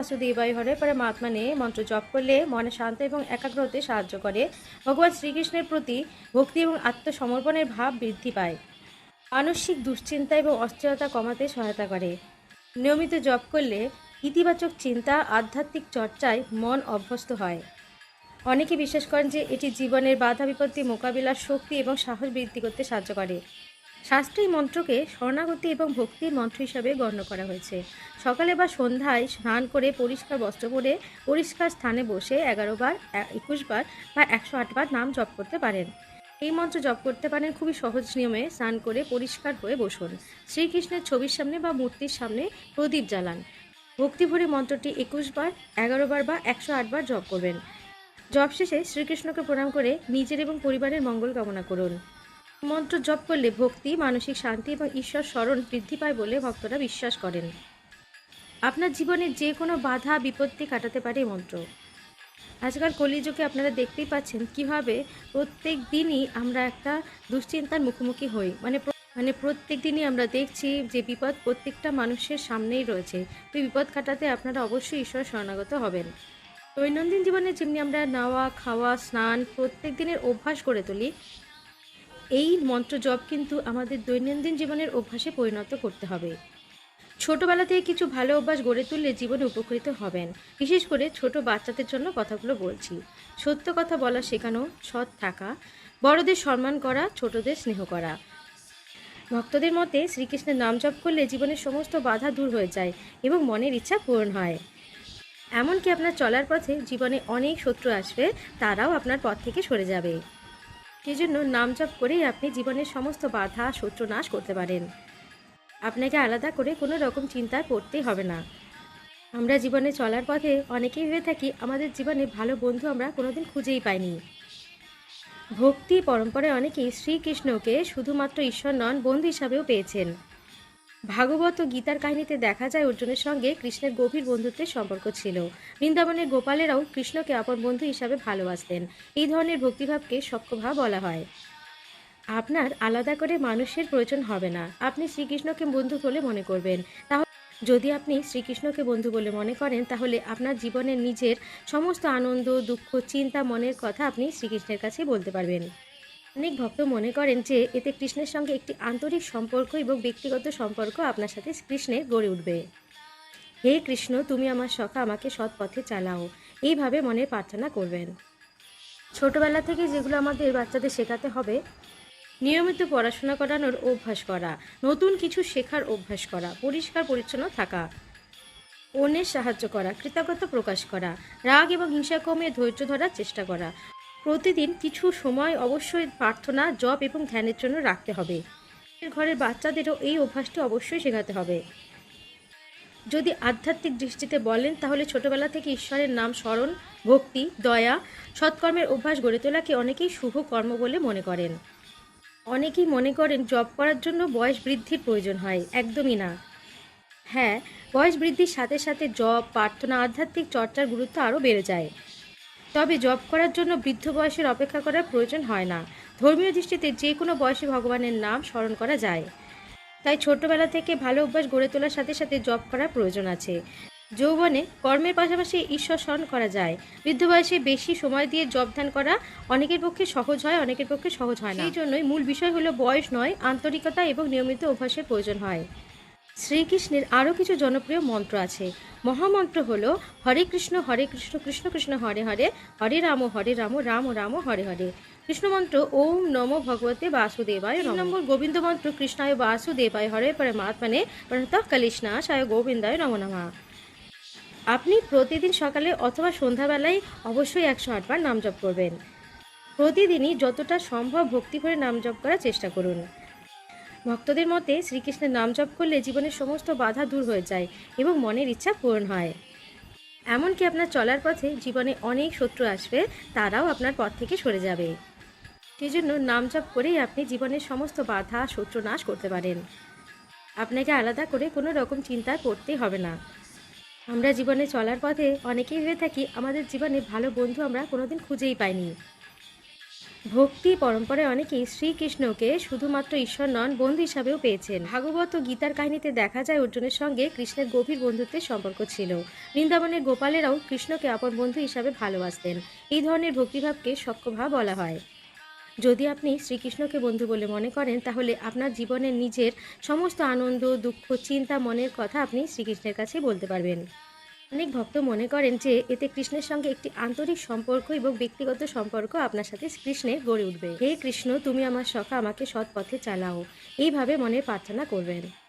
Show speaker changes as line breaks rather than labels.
বাসুদেবায় হরে পরমাত্মা নিয়ে মন্ত্র জপ করলে মনে শান্ত এবং একাগ্র হতে সাহায্য করে। ভগবান শ্রীকৃষ্ণের প্রতি ভক্তি এবং আত্মসমর্পণের ভাব বৃদ্ধি পায়। মানসিক দুশ্চিন্তা এবং অস্থিরতা কমাতে সহায়তা করে। নিয়মিত জপ করলে ইতিবাচক চিন্তা আধ্যাত্মিক চর্চায় মন অভ্যস্ত হয়। অনেকে বিশ্বাস করেন যে এটি জীবনের বাধা বিপত্তি মোকাবিলার শক্তি এবং সাহস বৃদ্ধি করতে সাহায্য করে। শাস্ত্রে এই মন্ত্রকে শরণাগতি এবং ভক্তির মন্ত্র হিসাবে গণ্য করা হয়েছে। সকালে বা সন্ধ্যায় স্নান করে পরিষ্কার বস্ত্র পরে পরিষ্কার স্থানে বসে 11 বার 21 বার বা 108 বার নাম জপ করতে পারেন। এই মন্ত্র জপ করতে পারেন খুবই সহজ নিয়মে। স্নান করে পরিষ্কার হয়ে বসুন, শ্রীকৃষ্ণের ছবির সামনে বা মূর্তির সামনে প্রদীপ জ্বালান। ভক্তি ভরে মন্ত্রটি 21 বার 11 বার বা 108 বার জপ করবেন। জপ শেষে শ্রীকৃষ্ণকে প্রণাম করে নিজের এবং পরিবারের মঙ্গল কামনা করুন। মন্ত্র জপ করলে ভক্তি, মানসিক শান্তি এবং ঈশ্বর স্মরণ বৃদ্ধি পায় বলে ভক্তরা বিশ্বাস করেন। আপনার জীবনের যে কোনো বাধা বিপত্তি কাটাতে পারে এই মন্ত্র। আজকাল কলিযুগে আপনারা দেখতেই পাচ্ছেন কিভাবে প্রত্যেক দিনই আমরা একটা দুশ্চিন্তার মুখোমুখি হই। মানে প্রত্যেক দিনই আমরা দেখছি যে বিপদ প্রত্যেকটা মানুষের সামনেই রয়েছে। এই বিপদ কাটাতে আপনারা অবশ্যই ঈশ্বর শরণাগত হবেন। দৈনন্দিন জীবনে যেমনি আমরা নাওয়া খাওয়া স্নান প্রত্যেক দিনের অভ্যাস করে তুলি, এই মন্ত্র জপ কিন্তু আমাদের দৈনন্দিন জীবনের অভ্যাসে পরিণত করতে হবে। ছোটবেলা থেকে কিছু ভালো অভ্যাস গড়ে তুললে জীবনে উপকৃত হবেন। বিশেষ করে ছোট বাচ্চাদের জন্য কথাগুলো বলছি। সত্য কথা বলা শেখানো, সৎ থাকা, বড়দের সম্মান করা, ছোটদের স্নেহ করা। ভক্তদের মতে শ্রীকৃষ্ণের নাম জপ করলে জীবনের সমস্ত বাধা দূর হয়ে যায় এবং মনের ইচ্ছা পূরণ হয়। এমনকি আপনার চলার পথে জীবনে অনেক শত্রু আসবে, তারাও আপনার পথ থেকে সরে যাবে। সেজন্য নাম জপ করেই আপনি জীবনের সমস্ত বাধা শত্রু নাশ করতে পারেন। আপনাকে আলাদা করে কোনো রকম চিন্তায় পড়তেই হবে না। আমরা জীবনে চলার পথে অনেকেই ভেবে থাকি আমাদের জীবনে ভালো বন্ধু আমরা কোনোদিন খুঁজেই পাইনি। ভক্তি পরম্পরায় অনেকেই শ্রীকৃষ্ণকে শুধুমাত্র ঈশ্বর নন, বন্ধু হিসাবেও পেয়েছেন। ভাগবত ও গীতার কাহিনীতে দেখা যায় অর্জুনের সঙ্গে কৃষ্ণের গভীর বন্ধুত্বের সম্পর্ক ছিল। বৃন্দাবনের গোপালেরাও কৃষ্ণকে আপন বন্ধু হিসাবে ভালোবাসতেন। এই ধরনের ভক্তিভাবকে সখ্যভাব বলা হয়। আপনার আলাদা করে মানুষের প্রয়োজন হবে না। আপনি শ্রীকৃষ্ণকে বন্ধু বলে মনে করবেন। তাহলে যদি আপনি শ্রীকৃষ্ণকে বন্ধু বলে মনে করেন, তাহলে আপনার জীবনের নিজের সমস্ত আনন্দ দুঃখ চিন্তা মনের কথা আপনি শ্রীকৃষ্ণের কাছে বলতে পারবেন। অনেক ভক্ত মনে করেন যে এতে কৃষ্ণের সঙ্গে একটি আন্তরিক সম্পর্ক এবং ব্যক্তিগত সম্পর্ক আপনার সাথে কৃষ্ণের গড়ে উঠবে। হে কৃষ্ণ, তুমি আমার সখা, আমাকে সৎ পথে চালাও, এইভাবে মনে প্রার্থনা করবেন। ছোটবেলা থেকে যেগুলো আমাদের বাচ্চাদের শেখাতে হবে: নিয়মিত পড়াশোনা করানোর অভ্যাস করা, নতুন কিছু শেখার অভ্যাস করা, পরিষ্কার পরিচ্ছন্ন থাকা, অন্যের সাহায্য করা, কৃতজ্ঞতা প্রকাশ করা, রাগ এবং হিংসা কমিয়ে ধৈর্য ধরার চেষ্টা করা। প্রতিদিন কিছু সময় অবশ্যই প্রার্থনা, জপ এবং ধ্যানের জন্য রাখতে হবে। ঘরের বাচ্চাদেরও এই অভ্যাসটি অবশ্যই শেখাতে হবে। যদি আধ্যাত্মিক দৃষ্টিতে বলেন, তাহলে ছোটবেলা থেকে ঈশ্বরের নাম স্মরণ, ভক্তি, দয়া, সৎকর্মের অভ্যাস গড়ে তোলাকে অনেকেই শুভ কর্ম বলে মনে করেন। অনেকেই মনে করেন জব করার জন্য বয়স বৃদ্ধির প্রয়োজন হয়। একদমই না। হ্যাঁ, বয়স বৃদ্ধির সাথে সাথে জব, প্রার্থনা, আধ্যাত্মিক চর্চার গুরুত্ব আরও বেড়ে যায়। তবে জব করার জন্য বৃদ্ধ বয়সের অপেক্ষা করার প্রয়োজন হয় না। ধর্মীয় দৃষ্টিতে যে কোনো বয়সে ভগবানের নাম স্মরণ করা যায়। তাই ছোট্টবেলা থেকে ভালো অভ্যাস গড়ে তোলার সাথে সাথে জব করার প্রয়োজন আছে। যৌবনে কর্মের পাশাপাশি ঈশ্বর স্মরণ করা যায়। বৃদ্ধ বয়সে বেশি সময় দিয়ে জব ধ্যান করা অনেকের পক্ষে সহজ হয়, অনেকের পক্ষে সহজ হয় না। সেই জন্যই মূল বিষয় হলো বয়স নয়, আন্তরিকতা এবং নিয়মিত অভ্যাসের প্রয়োজন হয়। শ্রীকৃষ্ণের আরও কিছু জনপ্রিয় মন্ত্র আছে। মহামন্ত্র হলো হরে কৃষ্ণ কৃষ্ণ কৃষ্ণ হরে হরে, হরে রাম রাম রাম হরে হরে। কৃষ্ণমন্ত্র ওম নমো ভগবতে বাসুদেবায় নমঃ। 3 নম্বর গোবিন্দ মন্ত্র কৃষ্ণায় বাসুদেবায় হরে পরমাত্মনে প্রণতঃ কলিষ্ণাশায় গোবিন্দায় নমো নমঃ। আপনি প্রতিদিন সকালে অথবা সন্ধ্যাবেলায় অবশ্যই 108 বার নাম জপ করবেন। প্রতিদিনই যতটা সম্ভব ভক্তি ভরে নাম জপ করার চেষ্টা করুন। ভক্তদের মতে শ্রীকৃষ্ণের নাম জপ করলে জীবনের সমস্ত বাধা দূর হয়ে যায় এবং মনের ইচ্ছা পূরণ হয়। এমনকি আপনার চলার পথে জীবনে অনেক শত্রু আসবে, তারাও আপনার পথ থেকে সরে যাবে। সেজন্য নাম জপ করেই আপনি জীবনের সমস্ত বাধা শত্রু নাশ করতে পারেন। আপনাকে আলাদা করে কোনো রকম চিন্তায় পড়তেই হবে না। আমরা জীবনে চলার পথে অনেকেই ভেবে থাকি আমাদের জীবনে ভালো বন্ধু আমরা কোনোদিন খুঁজেই পাইনি। ভক্তি পরম্পরায় অনেকেই শ্রীকৃষ্ণকে শুধুমাত্র ঈশ্বর নন, বন্ধু হিসাবেও পেয়েছেন। ভাগবত ও গীতার কাহিনীতে দেখা যায় অর্জুনের সঙ্গে কৃষ্ণের গভীর বন্ধুত্বের সম্পর্ক ছিল। বৃন্দাবনের গোপালেরাও কৃষ্ণকে আপন বন্ধু হিসাবে ভালোবাসতেন। এই ধরনের ভক্তিভাবকে সখ্যভাব বলা হয়। যদি আপনি শ্রীকৃষ্ণকে বন্ধু বলে মনে করেন, তাহলে আপনার জীবনের নিজের সমস্ত আনন্দ, দুঃখ, চিন্তা, মনের কথা আপনি শ্রীকৃষ্ণের কাছে বলতে পারবেন। অনেক ভক্ত মনে করেন যে এতে কৃষ্ণের সঙ্গে একটি আন্তরিক সম্পর্ক এবং ব্যক্তিগত সম্পর্ক আপনার সাথে কৃষ্ণের গড়ে উঠবে। হে কৃষ্ণ, তুমি আমার সখা, আমাকে সৎ পথে চালাও, এইভাবে মনে প্রার্থনা করবেন।